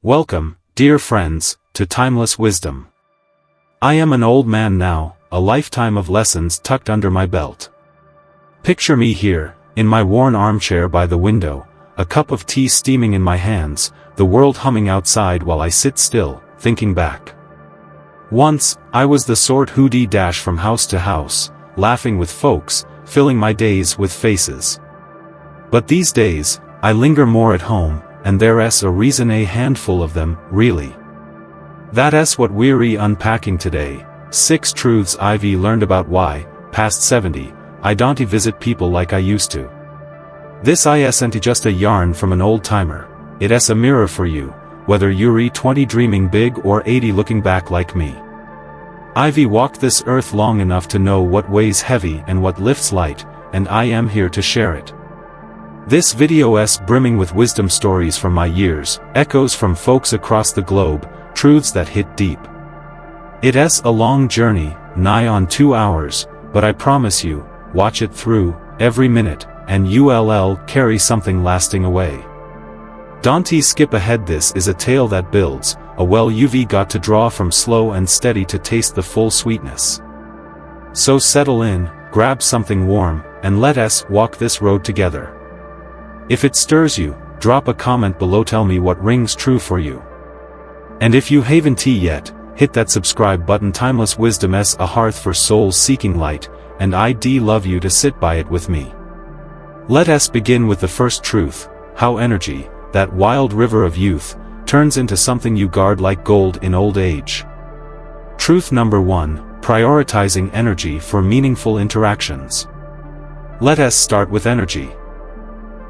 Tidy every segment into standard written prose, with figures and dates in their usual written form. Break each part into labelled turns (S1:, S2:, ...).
S1: Welcome, dear friends, to Timeless Wisdom. I am an old man now, a lifetime of lessons tucked under my belt. Picture me here, in my worn armchair by the window, a cup of tea steaming in my hands, the world humming outside while I sit still, thinking back. Once, I was the sort who'd dash from house to house, laughing with folks, filling my days with faces. But these days, I linger more at home, and there's a reason, a handful of them, really. That's what we're unpacking today, 6 truths I've learned about why, past 70, I don't visit people like I used to. This isn't just a yarn from an old-timer, it's a mirror for you, whether you're 20 dreaming big or 80 looking back like me. I've walked this earth long enough to know what weighs heavy and what lifts light, and I am here to share it. This video's brimming with wisdom stories from my years, echoes from folks across the globe, truths that hit deep. It's a long journey, nigh on 2 hours, but I promise you, watch it through, every minute, and you'll carry something lasting away. Don't skip ahead. This is a tale that builds, a well you've got to draw from, slow and steady to taste the full sweetness. So settle in, grab something warm, and let us walk this road together. If it stirs you, drop a comment below, tell me what rings true for you. And if you haven't yet, hit that subscribe button. Timeless Wisdom's a hearth for souls seeking light, and I'd love you to sit by it with me. Let us begin with the first truth, how energy, that wild river of youth, turns into something you guard like gold in old age. Truth number 1, prioritizing energy for meaningful interactions. Let us start with energy.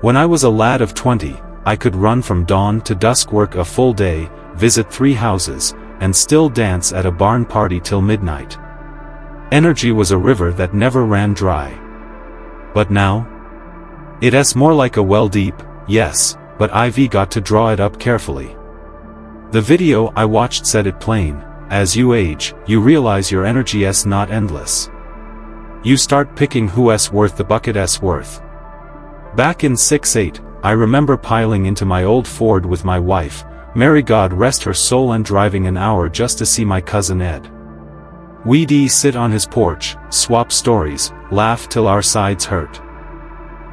S1: When I was a lad of 20, I could run from dawn to dusk, work a full day, visit 3 houses, and still dance at a barn party till midnight. Energy was a river that never ran dry. But now? It's more like a well, deep, yes, but I've got to draw it up carefully. The video I watched said it plain: as you age, you realize your energy's not endless. You start picking who's worth the bucket's worth. Back in 6'8", I remember piling into my old Ford with my wife, Mary God rest her soul, and driving an hour just to see my cousin Ed. We'd sit on his porch, swap stories, laugh till our sides hurt.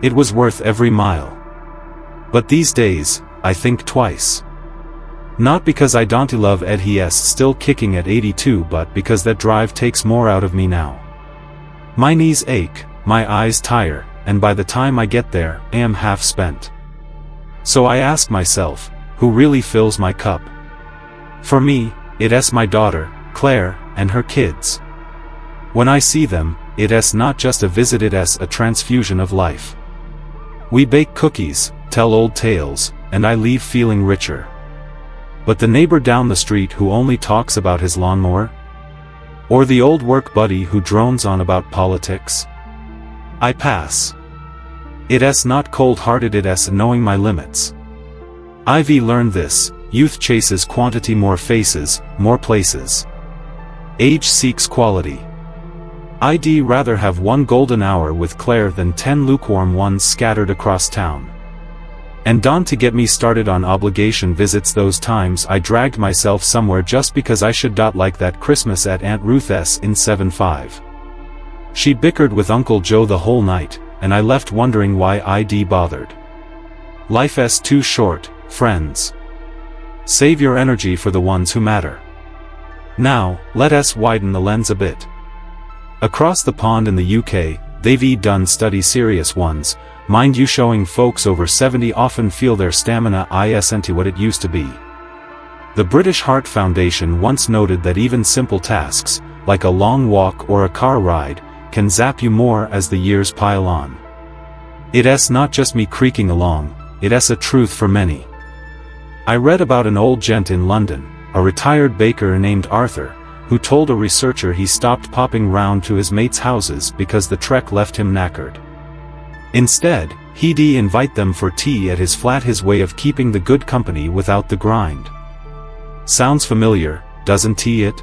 S1: It was worth every mile. But these days, I think twice. Not because I don't love Ed, he's still kicking at 82, but because that drive takes more out of me now. My knees ache, my eyes tire, and by the time I get there, I am half spent. So I ask myself, who really fills my cup? For me, it's my daughter, Claire, and her kids. When I see them, it's not just a visit, it's a transfusion of life. We bake cookies, tell old tales, and I leave feeling richer. But the neighbor down the street who only talks about his lawnmower? Or the old work buddy who drones on about politics? I pass. It's not cold-hearted, it's knowing my limits. I've learned this: youth chases quantity, more faces, more places. Age seeks quality. I'd rather have 1 golden hour with Claire than 10 lukewarm ones scattered across town. And don't get me started on obligation visits, those times I dragged myself somewhere just because I should, like that Christmas at Aunt Ruth's in 7'5". She bickered with Uncle Joe the whole night, and I left wondering why I'd bothered. Life's too short, friends. Save your energy for the ones who matter. Now, let us widen the lens a bit. Across the pond in the UK, they've done studies, serious ones, mind you, showing folks over 70 often feel their stamina isn't what it used to be. The British Heart Foundation once noted that even simple tasks, like a long walk or a car ride, can zap you more as the years pile on. It's not just me creaking along, it's a truth for many. I read about an old gent in London, a retired baker named Arthur, who told a researcher he stopped popping round to his mates' houses because the trek left him knackered. Instead, he'd invite them for tea at his flat, his way of keeping the good company without the grind. Sounds familiar, doesn't it?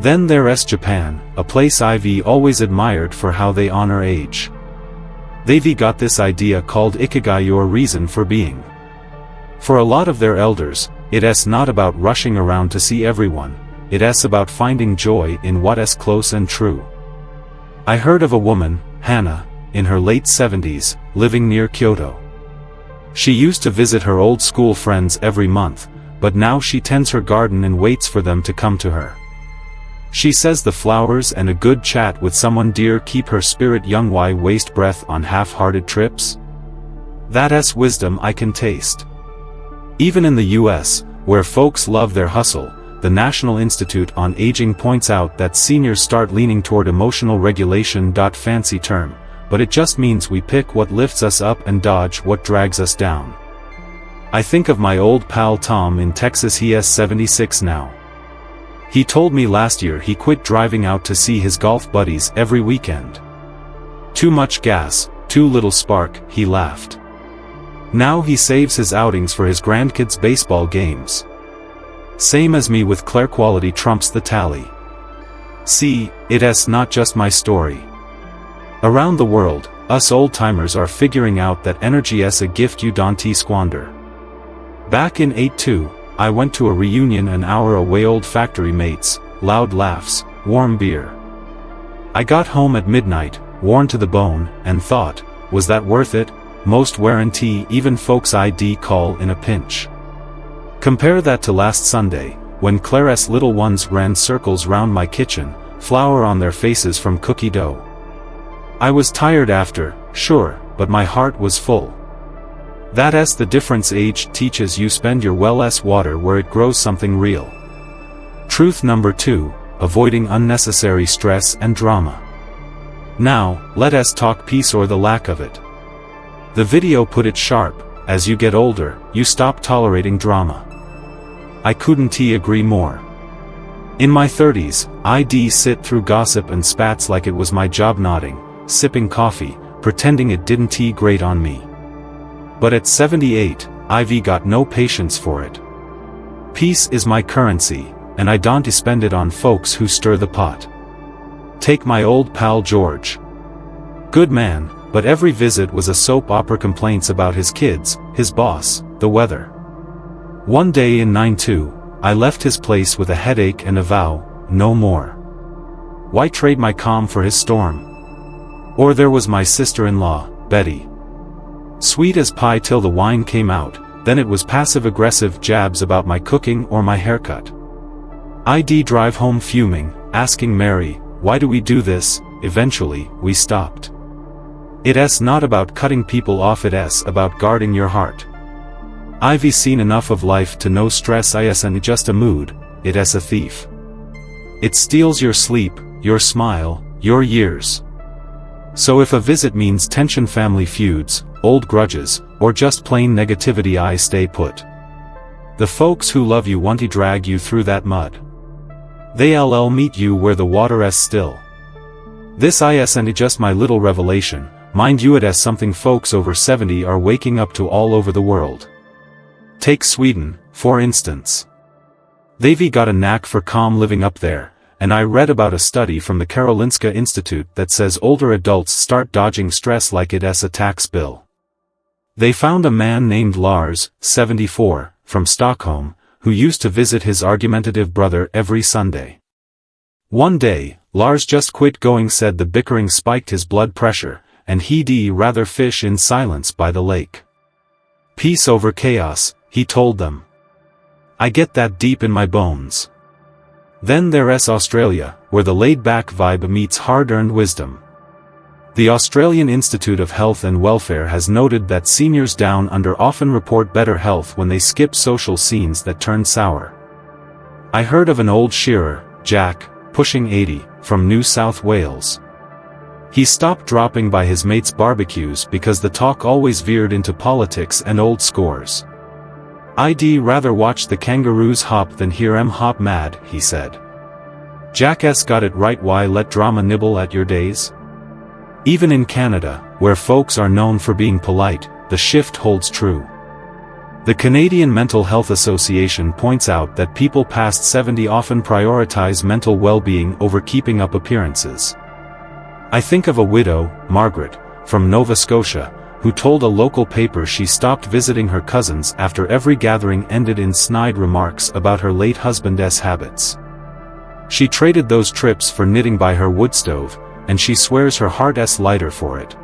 S1: Then there's Japan, a place I've always admired for how they honor age. They've got this idea called ikigai, your reason for being. For a lot of their elders, It's not about rushing around to see everyone, it's about finding joy in what's close and true. I heard of a woman, Hannah, in her late 70s, living near Kyoto. She used to visit her old school friends every month, but now she tends her garden and waits for them to come to her. She says the flowers and a good chat with someone dear keep her spirit young. Why waste breath on half-hearted trips? That's wisdom I can taste. Even in the US, where folks love their hustle, the National Institute on Aging points out that seniors start leaning toward emotional regulation. Fancy term, but it just means we pick what lifts us up and dodge what drags us down. I think of my old pal Tom in Texas. He is 76 now. He told me last year he quit driving out to see his golf buddies every weekend. Too much gas, too little spark, he laughed. Now he saves his outings for his grandkids' baseball games. Same as me with Claire, quality trumps the tally. See, it's not just my story. Around the world, us old-timers are figuring out that energy is a gift you don't squander. Back in '82, I went to a reunion an hour away. Old factory mates, loud laughs, warm beer. I got home at midnight, worn to the bone, and thought, was that worth it? Most guarantee even folks I'd call in a pinch. Compare that to last Sunday, when Claire's little ones ran circles round my kitchen, flour on their faces from cookie dough. I was tired after, sure, but my heart was full. That's the difference age teaches you. Spend your well-s water where it grows something real. Truth number 2, avoiding unnecessary stress and drama. Now, let us talk peace or the lack of it. The video put it sharp, as you get older, you stop tolerating drama. I couldn't agree more. In my 30s, I'd sit through gossip and spats like it was my job, nodding, sipping coffee, pretending it didn't grate on me. But at 78, I've got no patience for it. Peace is my currency, and I don't spend it on folks who stir the pot. Take my old pal George. Good man, but every visit was a soap opera. Complaints about his kids, his boss, the weather. One day in '92, I left his place with a headache and a vow, no more. Why trade my calm for his storm? Or there was my sister-in-law, Betty. Sweet as pie till the wine came out, then it was passive-aggressive jabs about my cooking or my haircut. I'd drive home fuming, asking Mary, why do we do this? Eventually, we stopped. It's not about cutting people off, it's about guarding your heart. I've seen enough of life to know stress isn't just a mood, it's a thief. It steals your sleep, your smile, your years. So if a visit means tension, family feuds, old grudges, or just plain negativity, I stay put. The folks who love you won't drag you through that mud. They'll meet you where the water is still. This isn't just my little revelation, mind you, it's something folks over 70 are waking up to all over the world. Take Sweden, for instance. They've got a knack for calm living up there, and I read about a study from the Karolinska Institute that says older adults start dodging stress like it's a tax bill. They found a man named Lars, 74, from Stockholm, who used to visit his argumentative brother every Sunday. One day, Lars just quit going, said the bickering spiked his blood pressure, and he'd rather fish in silence by the lake. Peace over chaos, he told them. I get that deep in my bones. Then there's Australia, where the laid-back vibe meets hard-earned wisdom. The Australian Institute of Health and Welfare has noted that seniors down under often report better health when they skip social scenes that turn sour. I heard of an old shearer, Jack, pushing 80, from New South Wales. He stopped dropping by his mates' barbecues because the talk always veered into politics and old scores. I'd rather watch the kangaroos hop than hear 'em hop mad, he said. Jack's got it right. Why let drama nibble at your days? Even in Canada, where folks are known for being polite, the shift holds true. The Canadian Mental Health Association points out that people past 70 often prioritize mental well-being over keeping up appearances. I think of a widow, Margaret, from Nova Scotia, who told a local paper she stopped visiting her cousins after every gathering ended in snide remarks about her late husband's habits. She traded those trips for knitting by her wood stove, and she swears her heart's lighter for it.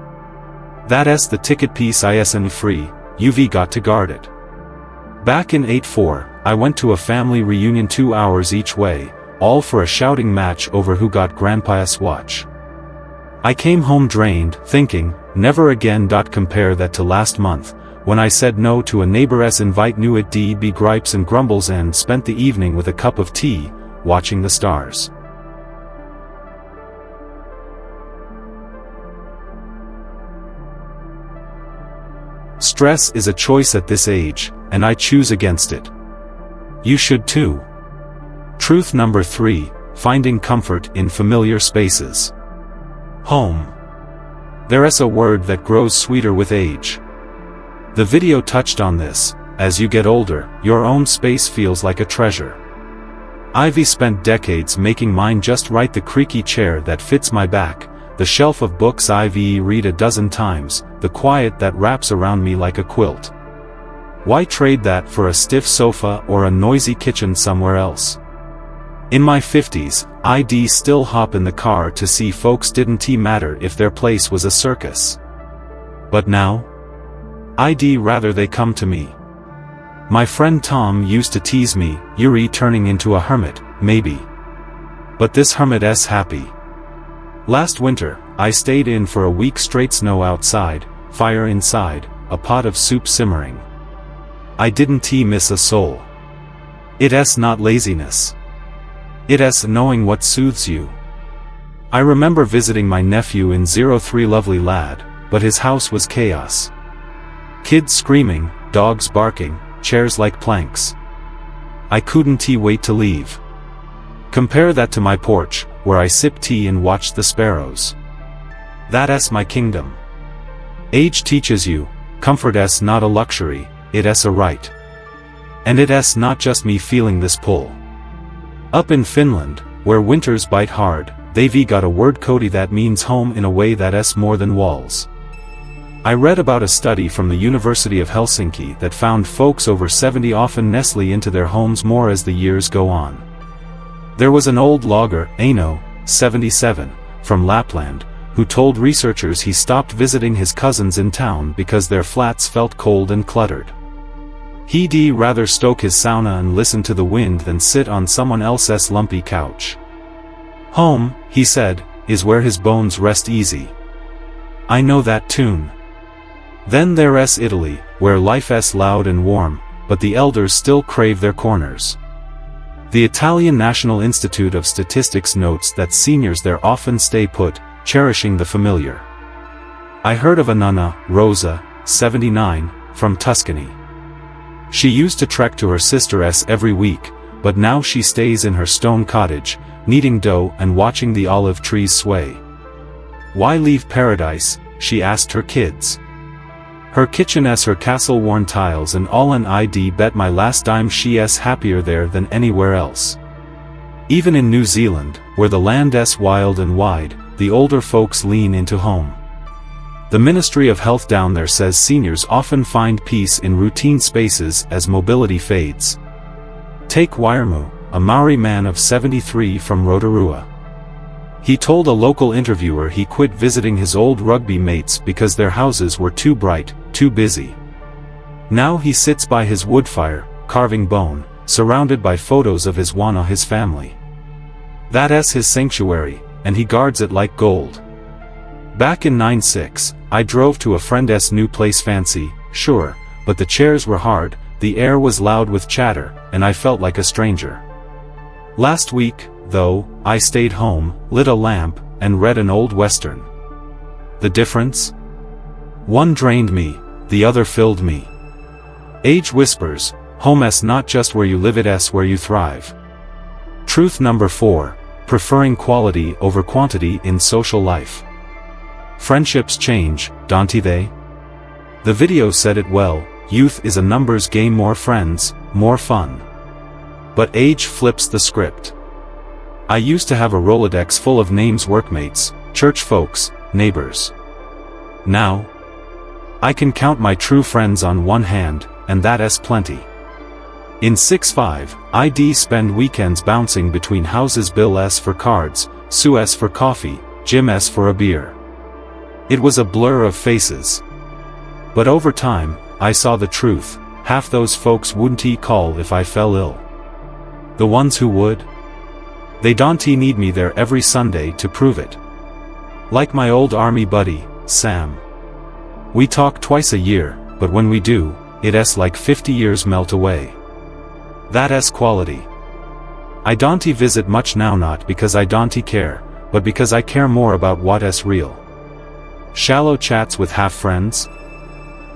S1: That's the ticket piece isn't free, you've got to guard it. Back in 84, I went to a family reunion 2 hours each way, all for a shouting match over who got Grandpa's watch. I came home drained, thinking, never again. Compare that to last month, when I said no to a neighbor's invite, knew it be gripes and grumbles, and spent the evening with a cup of tea, watching the stars. Stress is a choice at this age, and I choose against it. You should too. Truth number 3, finding comfort in familiar spaces. Home. There's a word that grows sweeter with age. The video touched on this. As you get older, your own space feels like a treasure. I've spent decades making mine just right: the creaky chair that fits my back, the shelf of books I've read a dozen times, the quiet that wraps around me like a quilt. Why trade that for a stiff sofa or a noisy kitchen somewhere else? In my 50s, I'd still hop in the car to see folks. Didn't matter if their place was a circus. But now? I'd rather they come to me. My friend Tom used to tease me, "You're turning into a hermit, maybe." But this hermit's happy. Last winter, I stayed in for a week straight: snow outside, fire inside, a pot of soup simmering. I didn't miss a soul. It's not laziness. It's knowing what soothes you. I remember visiting my nephew in 03, lovely lad, but his house was chaos. Kids screaming, dogs barking, chairs like planks. I couldn't wait to leave. Compare that to my porch, where I sip tea and watch the sparrows. That's my kingdom. Age teaches you, comfort's not a luxury, it's a right. And it's not just me feeling this pull. Up in Finland, where winters bite hard, they've got a word, koti, that means home in a way that's more than walls. I read about a study from the University of Helsinki that found folks over 70 often nestle into their homes more as the years go on. There was an old logger, Aino, 77, from Lapland, who told researchers he stopped visiting his cousins in town because their flats felt cold and cluttered. He'd rather stoke his sauna and listen to the wind than sit on someone else's lumpy couch. Home, he said, is where his bones rest easy. I know that tune. Then there's Italy, where life's loud and warm, but the elders still crave their corners. The Italian National Institute of Statistics notes that seniors there often stay put, cherishing the familiar. I heard of a nonna, Rosa, 79, from Tuscany. She used to trek to her sister's every week, but now she stays in her stone cottage, kneading dough and watching the olive trees sway. Why leave paradise? She asked her kids. Her kitchen's her castle-worn tiles and all, and I'd bet my last dime she's happier there than anywhere else. Even in New Zealand, where the land's wild and wide, the older folks lean into home. The Ministry of Health down there says seniors often find peace in routine spaces as mobility fades. Take Wairmu, a Maori man of 73 from Rotorua. He told a local interviewer he quit visiting his old rugby mates because their houses were too bright, too busy. Now he sits by his wood fire, carving bone, surrounded by photos of his wana, his family. That's his sanctuary, and he guards it like gold. Back in 96, I drove to a friend's new place, fancy, sure, but the chairs were hard, the air was loud with chatter, and I felt like a stranger. Last week, though, I stayed home, lit a lamp, and read an old western. The difference? One drained me, the other filled me. Age whispers, home's not just where you live, it's where you thrive. Truth number 4, preferring quality over quantity in social life. Friendships change, don't they? The video said it well, youth is a numbers game, more friends, more fun. But age flips the script. I used to have a Rolodex full of names, workmates, church folks, neighbors. Now, I can count my true friends on one hand, and that's plenty. In 6-5, I'd spend weekends bouncing between houses. Bill S for cards, Sue S for coffee, Jim S for a beer. It was a blur of faces. But over time, I saw the truth. Half those folks wouldn't call if I fell ill. The ones who would? They don't need me there every Sunday to prove it. Like my old army buddy, Sam. We talk twice a year, but when we do, it's like 50 years melt away. That's quality. I don't visit much now, not because I don't care, but because I care more about what's real. Shallow chats with half friends?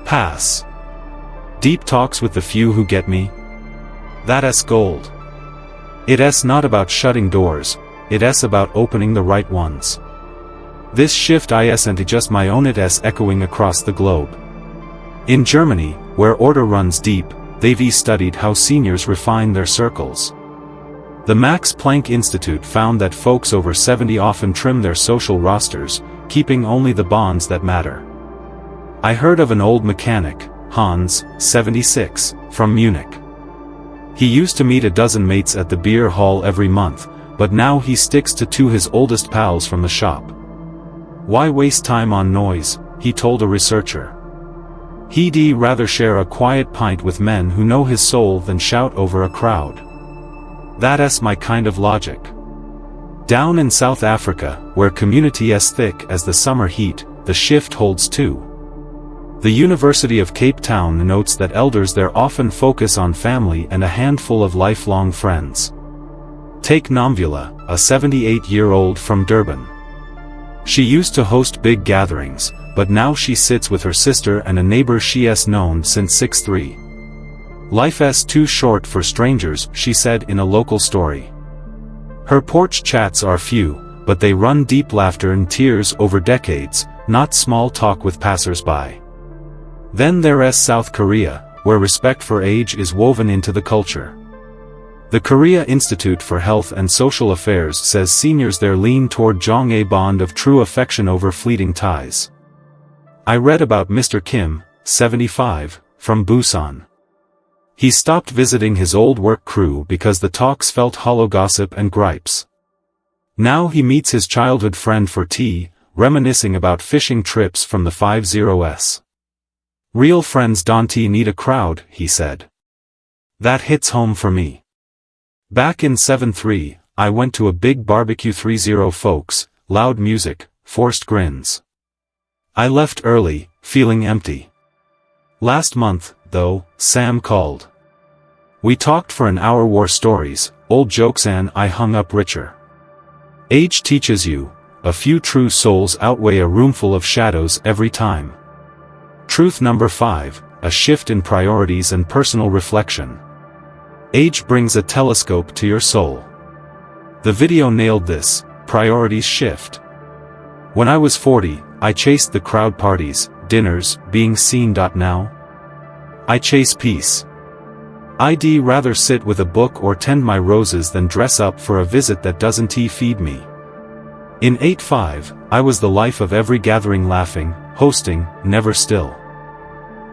S1: Pass. Deep talks with the few who get me? That's gold. It's not about shutting doors, it's about opening the right ones. This shift isn't just my own, it's echoing across the globe. In Germany, where order runs deep, they've studied how seniors refine their circles. The Max Planck Institute found that folks over 70 often trim their social rosters, keeping only the bonds that matter. I heard of an old mechanic, Hans, 76, from Munich. He used to meet a dozen mates at the beer hall every month, but now he sticks to 2 his oldest pals from the shop. Why waste time on noise, he told a researcher. He'd rather share a quiet pint with men who know his soul than shout over a crowd. That's my kind of logic. Down in South Africa, where community is thick as the summer heat, the shift holds too. The University of Cape Town notes that elders there often focus on family and a handful of lifelong friends. Take Nomvula, a 78-year-old from Durban. She used to host big gatherings, but now she sits with her sister and a neighbor she's known since 6'3". Life's too short for strangers, she said in a local story. Her porch chats are few, but they run deep. Laughter and tears over decades, not small talk with passers-by. Then there's South Korea, where respect for age is woven into the culture. The Korea Institute for Health and Social Affairs says seniors there lean toward jong a bond of true affection over fleeting ties. I read about Mr. Kim, 75, from Busan. He stopped visiting his old work crew because the talks felt hollow gossip and gripes. Now he meets his childhood friend for tea, reminiscing about fishing trips from the 50s. Real friends don't need a crowd, he said. That hits home for me. Back in 7-3, I went to a big barbecue 30 folks, loud music, forced grins. I left early, feeling empty. Last month, though, Sam called. We talked for an hour, war stories, old jokes, and I hung up richer. Age teaches you, a few true souls outweigh a roomful of shadows every time. Truth number 5, a shift in priorities and personal reflection. Age brings a telescope to your soul. The video nailed this, priorities shift. When I was 40, I chased the crowd, parties, dinners, being seen. Now I chase peace. I'd rather sit with a book or tend my roses than dress up for a visit that doesn't feed me. In 8-5, I was the life of every gathering, laughing, hosting, never still.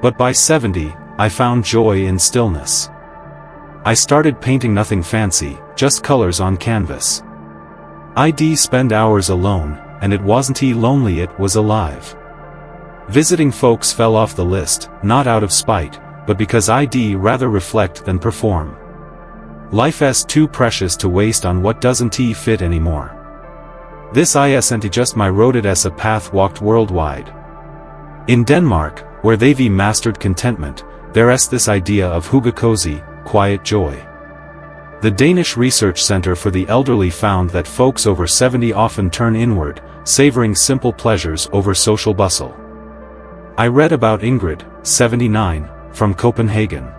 S1: But by 70, I found joy in stillness. I started painting, nothing fancy, just colors on canvas. I'd spend hours alone, and it wasn't lonely, it was alive. Visiting folks fell off the list, not out of spite, but because I'd rather reflect than perform. Life's too precious to waste on what doesn't fit anymore. This isn't just my road, it's a path walked worldwide. In Denmark, where they've mastered contentment, there's this idea of hugekozy, quiet joy. The Danish Research Center for the Elderly found that folks over 70 often turn inward, savoring simple pleasures over social bustle. I read about Ingrid, 79, from Copenhagen.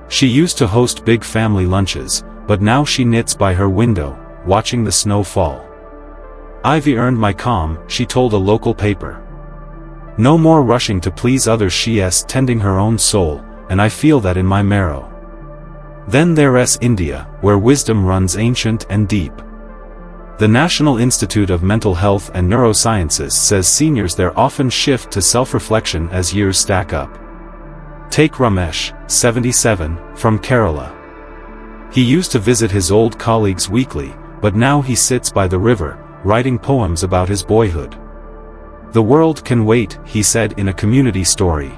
S1: She used to host big family lunches, but now she knits by her window, watching the snow fall. I've earned my calm, she told a local paper. No more rushing to please others, she's tending her own soul, and I feel that in my marrow. Then there's India, where wisdom runs ancient and deep. The National Institute of Mental Health and Neurosciences says seniors there often shift to self-reflection as years stack up. Take Ramesh, 77, from Kerala. He used to visit his old colleagues weekly, but now he sits by the river, writing poems about his boyhood. "The world can wait," he said in a community story.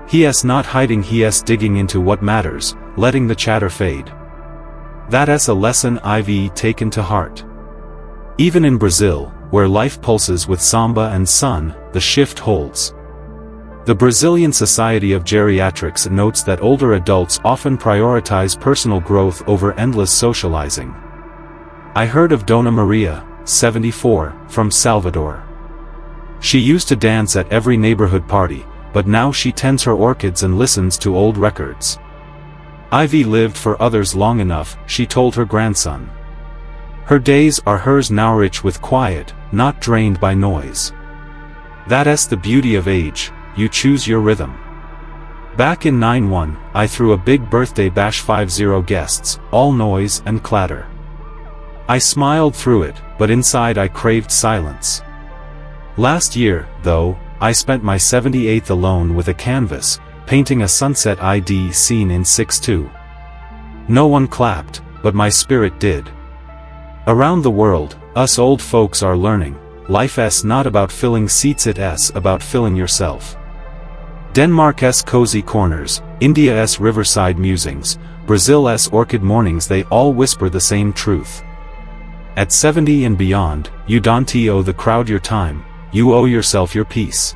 S1: He's not hiding, he's digging into what matters, letting the chatter fade. That's a lesson I've taken to heart. Even in Brazil, where life pulses with samba and sun, the shift holds. The Brazilian Society of Geriatrics notes that older adults often prioritize personal growth over endless socializing. I heard of Dona Maria, 74, from Salvador. She used to dance at every neighborhood party, but now she tends her orchids and listens to old records. "I've lived for others long enough," she told her grandson. Her days are hers now, rich with quiet, not drained by noise. That's the beauty of age, you choose your rhythm. Back in 91, I threw a big birthday bash, 50 guests, all noise and clatter. I smiled through it, but inside I craved silence. Last year, though, I spent my 78th alone with a canvas, painting a sunset ID scene in 6:2. No one clapped, but my spirit did. Around the world, us old folks are learning, life's not about filling seats, it's about filling yourself. Denmark's cozy corners, India's riverside musings, Brazil's orchid mornings, they all whisper the same truth. At 70 and beyond, you don't owe the crowd your time, you owe yourself your peace.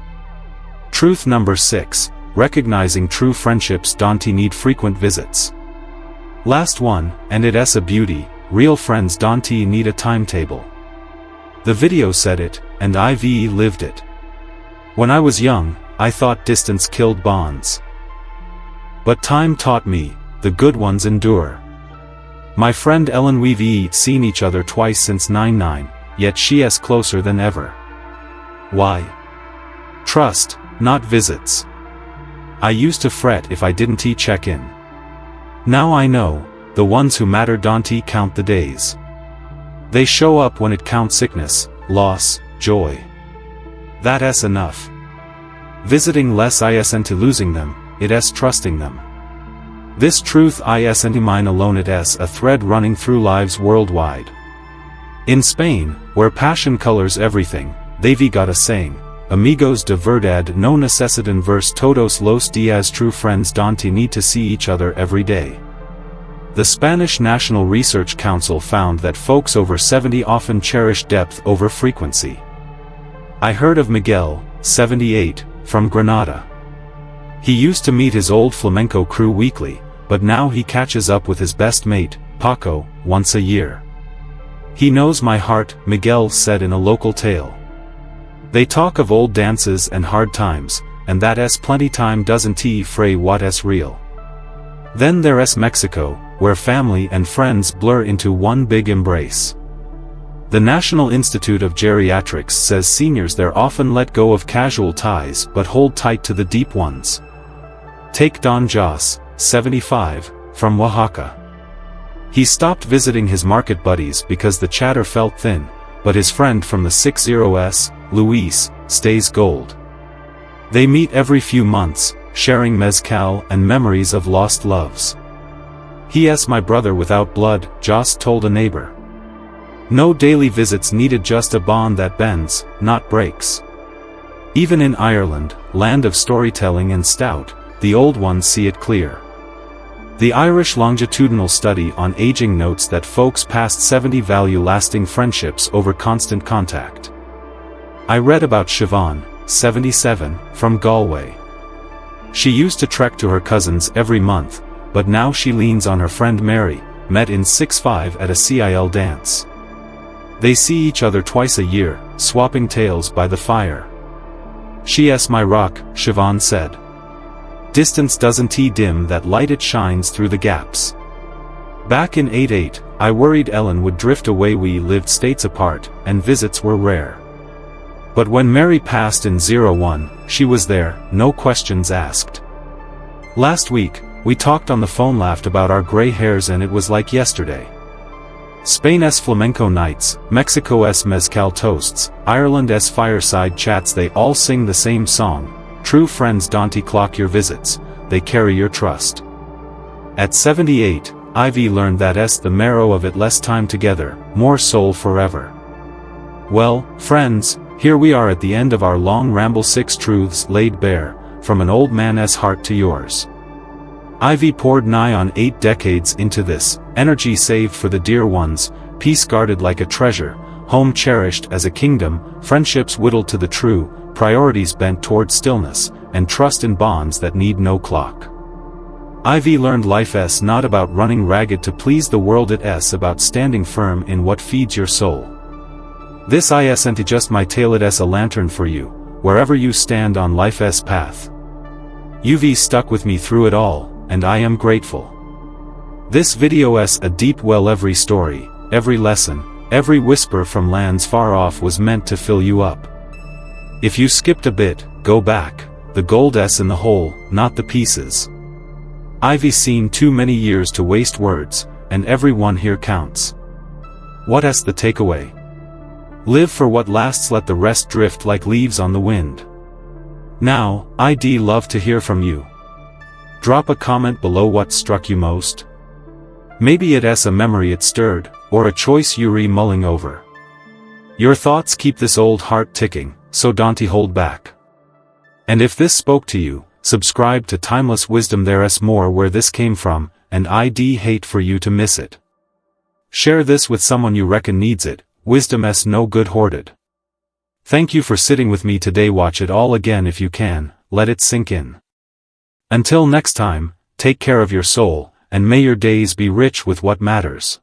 S1: Truth number 6, recognizing true friendships don't need frequent visits. Last one, and it's a beauty, real friends don't need a timetable. The video said it, and I've lived it. When I was young, I thought distance killed bonds. But time taught me, the good ones endure. My friend Ellen, we've seen each other twice since 99, yet she's closer than ever. Why? Trust, not visits. I used to fret if I didn't check in. Now I know, the ones who matter don't count the days. They show up when it counts: sickness, loss, joy. That's enough. Visiting less isn't losing them, it's trusting them. This truth isn't mine alone, it's a thread running through lives worldwide. In Spain, where passion colors everything, they've got a saying: amigos de verdad no necesitan verse todos los días. True friends don't need to see each other every day. The Spanish National Research Council found that folks over 70 often cherish depth over frequency. I heard of Miguel, 78, from Granada. He used to meet his old flamenco crew weekly, but now he catches up with his best mate, Paco, once a year. "He knows my heart," Miguel said in a local tale. They talk of old dances and hard times, and that's plenty. Time doesn't fray what's real. Then there's Mexico, where family and friends blur into one big embrace. The National Institute of Geriatrics says seniors there often let go of casual ties but hold tight to the deep ones. Take Don Jos, 75, from Oaxaca. He stopped visiting his market buddies because the chatter felt thin, but his friend from the 60s, Luis, stays gold. They meet every few months, sharing mezcal and memories of lost loves. "He's my brother without blood," Jos told a neighbor. No daily visits needed, just a bond that bends, not breaks. Even in Ireland, land of storytelling and stout, the old ones see it clear. The Irish longitudinal study on aging notes that folks past 70 value lasting friendships over constant contact. I read about Siobhan, 77, from Galway. She used to trek to her cousins every month, but now she leans on her friend Mary, met in 6'5" at a CIL dance. They see each other twice a year, swapping tales by the fire. "She's my rock," Siobhan said. "Distance doesn't dim that light, it shines through the gaps." Back in 88, I worried Ellen would drift away. We lived states apart, and visits were rare. But when Mary passed in 01, she was there, no questions asked. Last week, we talked on the phone, laughed about our gray hairs, and it was like yesterday. Spain's flamenco nights, Mexico's mezcal toasts, Ireland's fireside chats, they all sing the same song. True friends don't clock your visits, they carry your trust. At 78, Ivy learned that the marrow of it, less time together, more soul forever. Well, friends, here we are at the end of our long ramble, 6 truths laid bare, from an old man's heart to yours. Ivy poured nigh on 8 decades into this, energy saved for the dear ones, peace guarded like a treasure, home cherished as a kingdom, friendships whittled to the true, priorities bent toward stillness, and trust in bonds that need no clock. Ivy learned life's not about running ragged to please the world, it's about standing firm in what feeds your soul. This isn't just my tale, it's a lantern for you, wherever you stand on life's path. You've stuck with me through it all, and I am grateful. This video's a deep well, every story, every lesson, every whisper from lands far off was meant to fill you up. If you skipped a bit, go back, the gold's in the whole, not the pieces. I've seen too many years to waste words, and every one here counts. What's the takeaway? Live for what lasts, let the rest drift like leaves on the wind. Now, I'd love to hear from you. Drop a comment below what struck you most. Maybe it's a memory it stirred, or a choice you're mulling over. Your thoughts keep this old heart ticking, so don't hold back. And if this spoke to you, subscribe to Timeless Wisdom, there's more where this came from, and I'd hate for you to miss it. Share this with someone you reckon needs it, wisdom's no good hoarded. Thank you for sitting with me today, watch it all again if you can, let it sink in. Until next time, take care of your soul, and may your days be rich with what matters.